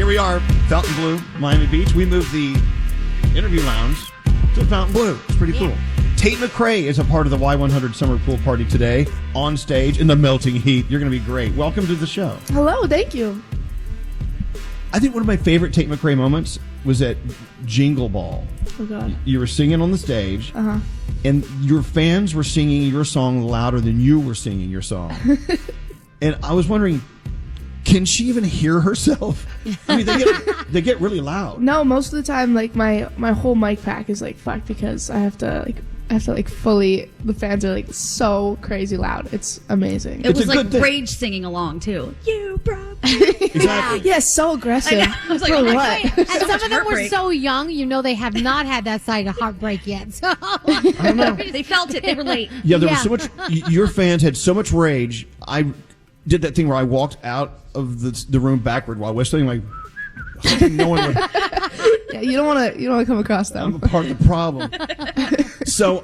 Here we are, Fontainebleau Miami Beach. We moved the interview lounge to Fontainebleau. It's pretty cool. Tate McRae is a part of the Y100 Summer Pool Party today, on stage in the melting heat. You're going to be great. Welcome to the show. Hello, thank you. I think one of my favorite Tate McRae moments was at Jingle Ball. Oh, God. You were singing on the stage, and your fans were singing your song louder than you were singing your song. And I was wondering, can she even hear herself? I mean, they get really loud. No, most of the time, like, my whole mic pack is, like, fucked because I have to fully, the fans are, like, so crazy loud. It's amazing. It was like rage singing along, too. You broke me. Exactly. Yeah, so aggressive. I was like, For oh my what? God. And So some much of them were heartbreak. so young, they have not had that side of heartbreak yet. So I don't know. They felt it. They were late. Yeah, there was so much. Your fans had so much rage. I did that thing where I walked out of the room backward while whistling, like no one would. Yeah, you don't want to come across them. I'm a part of the problem. So,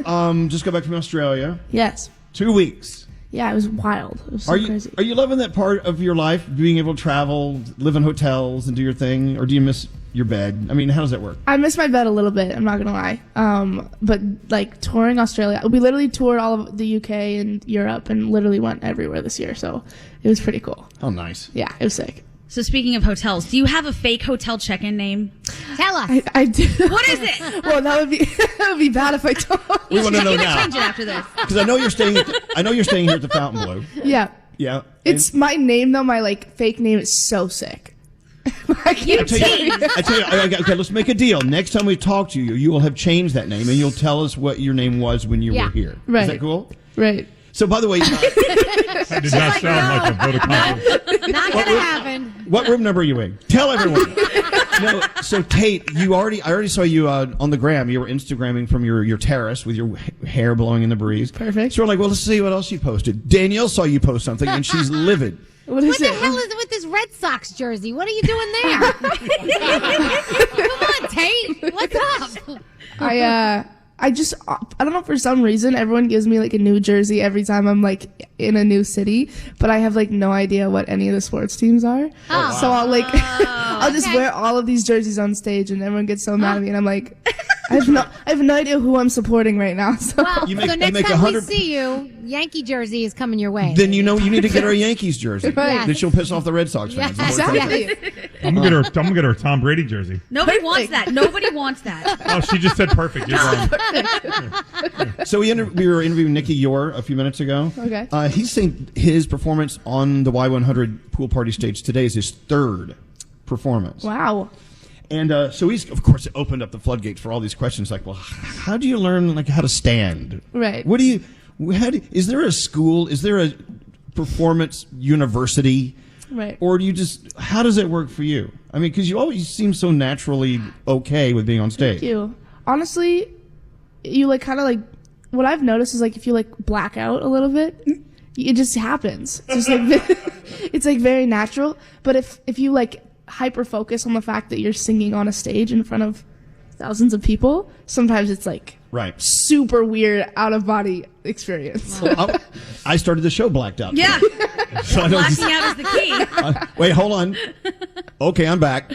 just got back from Australia. Yes. 2 weeks. Yeah, it was wild. It was so crazy. Are you loving that part of your life, being able to travel, live in hotels, and do your thing, or do you miss your bed? I mean, how does that work? I miss my bed a little bit, I'm not gonna lie. But like touring Australia, we literally toured all of the UK and Europe and literally went everywhere this year, so it was pretty cool. Oh, nice. Yeah, it was sick. So speaking of hotels, do you have a fake hotel check-in name? tell us. I do. What is it? Well, that would be bad if I told. We want to know You can now change it after this. because I know you're staying. Here at the Fontainebleau. Yeah. Yeah. It's my name though. My like fake name is so sick. I tell you, okay, let's make a deal. Next time we talk to you, you will have changed that name, and you'll tell us what your name was when you were here. Right. Is that cool? Right. So, by the way, That did not sound like a vote of confidence. Not going to happen. what room number are you in? Tell everyone. No, so Tate, I already saw you on the gram. You were Instagramming from your terrace with your hair blowing in the breeze. Perfect. So we're like, well, let's see what else you posted. Danielle saw you post something, and she's livid. What is What the it? hell is it with this Red Sox jersey? What are you doing there? Come on, Tate. What's up? I don't know, for some reason everyone gives me like a new jersey every time I'm like in a new city, but I have like no idea what any of the sports teams are. Oh. So I'll just Okay. wear all of these jerseys on stage and everyone gets so mad at me and I'm like, I have no idea who I'm supporting right now. So Well, You make- so you next make time we 100 see you, Yankee jersey is coming your way. Then you know you need to get her a Yankees jersey. Right. Then she'll piss off the Red Sox fans. Yes. exactly. I'm gonna get her a Tom Brady jersey. Nobody wants that. Nobody wants that. Oh, she just said perfect. You're wrong. So we were interviewing Nicky Yor a few minutes ago. Okay. He's saying his performance on the Y100 pool party stage today is his third performance. Wow. And so he's, of course, opened up the floodgates for all these questions like, well, how do you learn like how to stand? Right. Is there a school? Is there a performance university? Right. Or do you how does it work for you? I mean, because you always seem so naturally okay with being on stage. Thank you. Honestly, you like kind of like, what I've noticed is like if you like black out a little bit, it just happens. It's just like, it's like very natural. But if you like hyper focus on the fact that you're singing on a stage in front of thousands of people, sometimes it's like Right. super weird out of body experience. I started the show blacked out. Yeah. So I don't Blacking out is the key. wait, hold on. Okay, I'm back.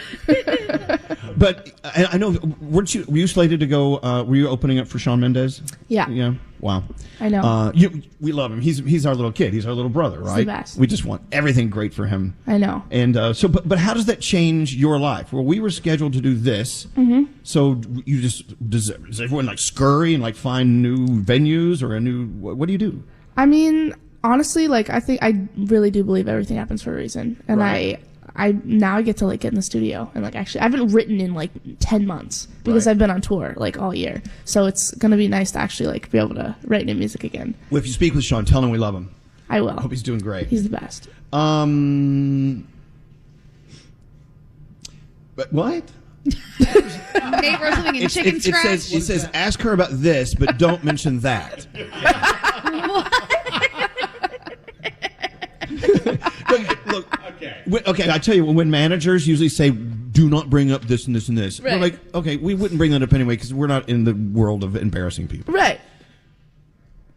But I know, were you slated to go? Were you opening up for Shawn Mendes? Yeah. Yeah. Wow. I know. We love him. He's our little kid. He's our little brother, right? the best. We just want everything great for him. I know. And but how does that change your life? Well, we were scheduled to do this. Mm-hmm. So does everyone like scurry and like find new venues or a new? What do you do? I mean, honestly, like I really do believe everything happens for a reason, and Right. I now get to like get in the studio and like actually I haven't written in like 10 months because Right. I've been on tour like all year, so it's gonna be nice to actually like be able to write new music again. Well, if you speak with Shawn, tell him we love him. I will. I hope he's doing great. He's the best. But what? Nate wrote something in chicken scratch. It says ask her about this, but don't mention that. Look. Okay. I tell you, when managers usually say, "Do not bring up this and this and this," we're Right. like, "Okay, we wouldn't bring that up anyway because we're not in the world of embarrassing people." Right.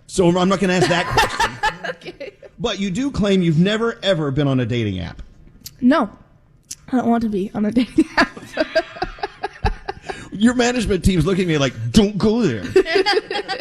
So I'm not going to ask that question. Okay. But you do claim you've never ever been on a dating app. No. I don't want to be on a dating app. Your management team's looking at me like, don't go there.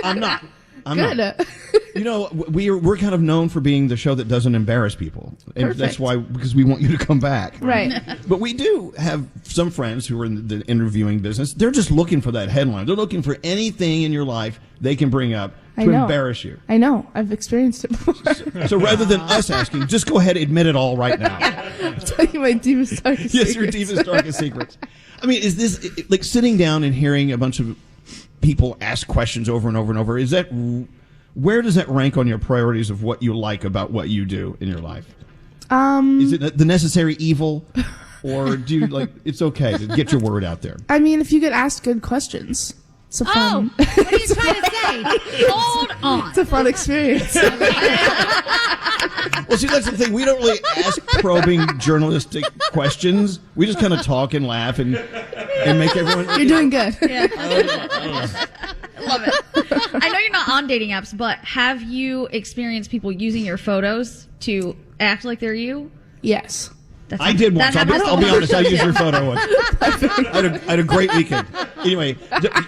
I'm not. Good. Not. You know, we're kind of known for being the show that doesn't embarrass people. And Perfect. that's why, because we want you to come back. Right. But we do have some friends who are in the interviewing business. They're just looking for that headline. They're looking for anything in your life they can bring up to embarrass you. I know. I've experienced it before. So rather than us asking, just go ahead and admit it all right now. I'll tell you my deepest, darkest Yes, secrets. your deepest, darkest secrets. I mean, is this like sitting down and hearing a bunch of people ask questions over and over and over? Is that where does that rank on your priorities of what you like about what you do in your life? Is it the necessary evil, or do you like it's okay to get your word out there? I mean, if you get asked good questions, it's a fun. What are you trying to say? Hold on. It's a fun experience. Well, see, that's the thing. We don't really ask probing journalistic questions. We just kind of talk and laugh and make everyone. You're doing good. Yeah. I love it. I know you're not on dating apps, but have you experienced people using your photos to act like they're you? Yes. I did once. I'll be honest. I used your photo once. I had a great weekend. Anyway,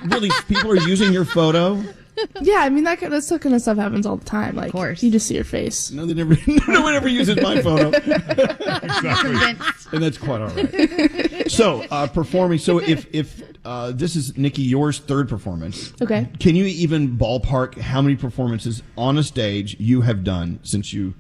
really, people are using your photo. Yeah, I mean that kind of stuff happens all the time. Like, of course. you just see your face. No, no one ever uses my photo. Exactly. And that's quite all right. So, performing. So, if this is Nikki, yours third performance. Okay. Can you even ballpark how many performances on a stage you have done since you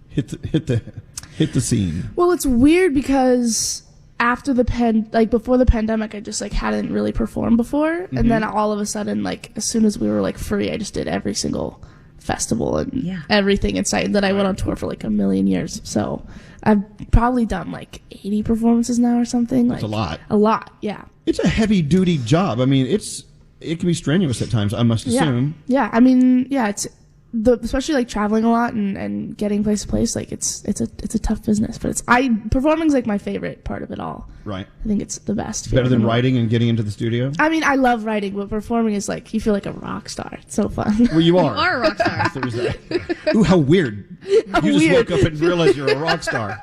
hit the scene? Well, it's weird because after before the pandemic, I just hadn't really performed before, and then all of a sudden, as soon as we were free, I just did every single festival and everything in sight. And then I went on tour for a million years. So I've probably done 80 performances now or something. That's a lot. A lot, yeah. It's a heavy duty job. I mean, it can be strenuous at times, I must assume. Yeah. I mean, it's especially traveling a lot and getting place to place. It's a tough business, but performing's my favorite part of it all. Right. I think it's the best. Better than writing and getting into the studio? I mean, I love writing, but performing is you feel like a rock star. It's so fun. Well, you are. You are a rock star. There's that. Ooh, how weird. You just woke up and realized you're a rock star.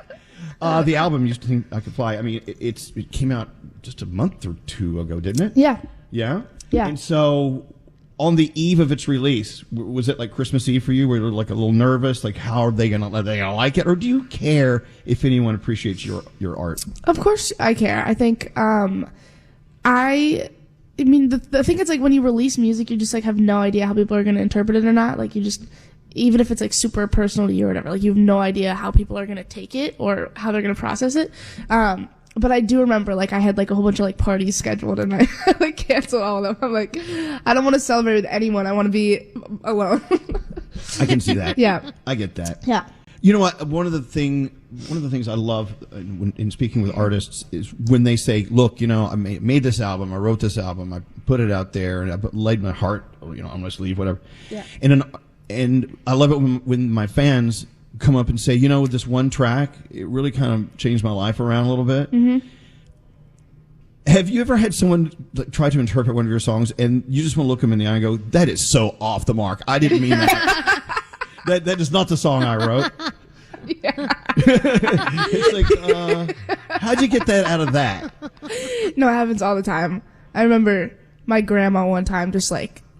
The album, Used to Think I Could Fly, I mean, it came out just a month or two ago, didn't it? Yeah. Yeah? Yeah. And so, on the eve of its release, was it Christmas Eve for you? Were you a little nervous? How are they gonna like it? Or do you care if anyone appreciates your art? Of course I care. I think, I mean, the thing is when you release music, you just have no idea how people are going to interpret it or not. You just, even if it's super personal to you or whatever, you have no idea how people are going to take it or how they're going to process it. But I do remember, I had, a whole bunch of, parties scheduled, and I, canceled all of them. I'm I don't want to celebrate with anyone. I want to be alone. I can see that. Yeah. I get that. Yeah. You know what? One of the things I love in speaking with artists is when they say, "Look, I made this album. I wrote this album. I put it out there, and I laid my heart, on my sleeve, whatever." Yeah. And I love it when my fans come up and say, this one track, it really kind of changed my life around a little bit. Mm-hmm. Have you ever had someone try to interpret one of your songs and you just want to look them in the eye and go, that is so off the mark. I didn't mean that. that is not the song I wrote. Yeah. It's how'd you get that out of that? No, it happens all the time. I remember my grandma one time just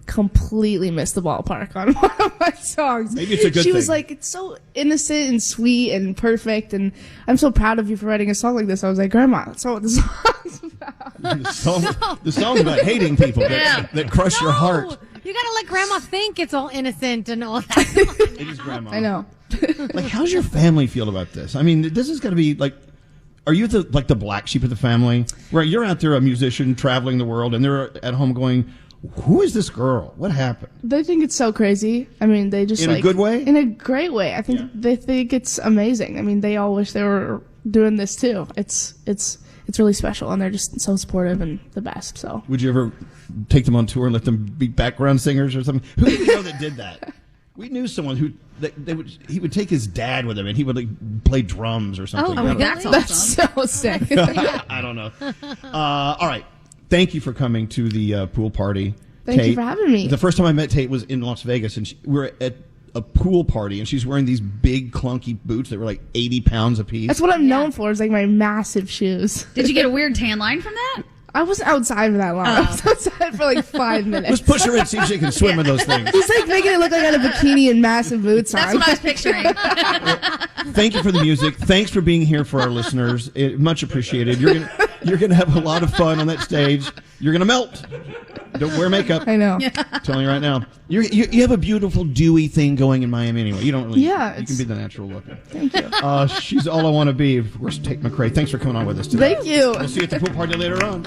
completely missed the ballpark on one of my songs. Maybe it's a good thing. She was it's so innocent and sweet and perfect, and I'm so proud of you for writing a song like this. I was like, Grandma, that's not what the song's about. The song's about hating people that crush your heart. You gotta let Grandma think it's all innocent and all that. It is Grandma. I know. How's your family feel about this? I mean, this is got to be are you the black sheep of the family? Where you're out there a musician traveling the world and they're at home going, who is this girl? What happened? They think it's so crazy. I mean, they just in a good way? In a great way. I think they think it's amazing. I mean, they all wish they were doing this too. It's really special, and they're just so supportive and the best. So, would you ever take them on tour and let them be background singers or something? Who did you know that did that? We knew someone who he would take his dad with him and he would play drums or something. Oh, that's awesome. That's so sick. I don't know. All right. Thank you for coming to the pool party. Thank you for having me. The first time I met Tate was in Las Vegas, and we were at a pool party, and she's wearing these big clunky boots that were like 80 pounds apiece. That's what I'm known for. Is like my massive shoes. Did you get a weird tan line from that? I wasn't outside for that long. I was outside for like 5 minutes. Let's push her in, see if she can swim in those things. He's like making it look like I had a bikini and massive boots on. That's what I was picturing. Thank you for the music. Thanks for being here for our listeners. Much appreciated. You're gonna have a lot of fun on that stage. You're gonna melt. Don't wear makeup. I know. I'm telling you right now. You have a beautiful dewy thing going in Miami anyway. You don't really. Yeah, You can be the natural looking. Thank you. She's all I want to be. Of course, Tate McRae. Thanks for coming on with us today. Thank you. We'll see you at the pool party later on.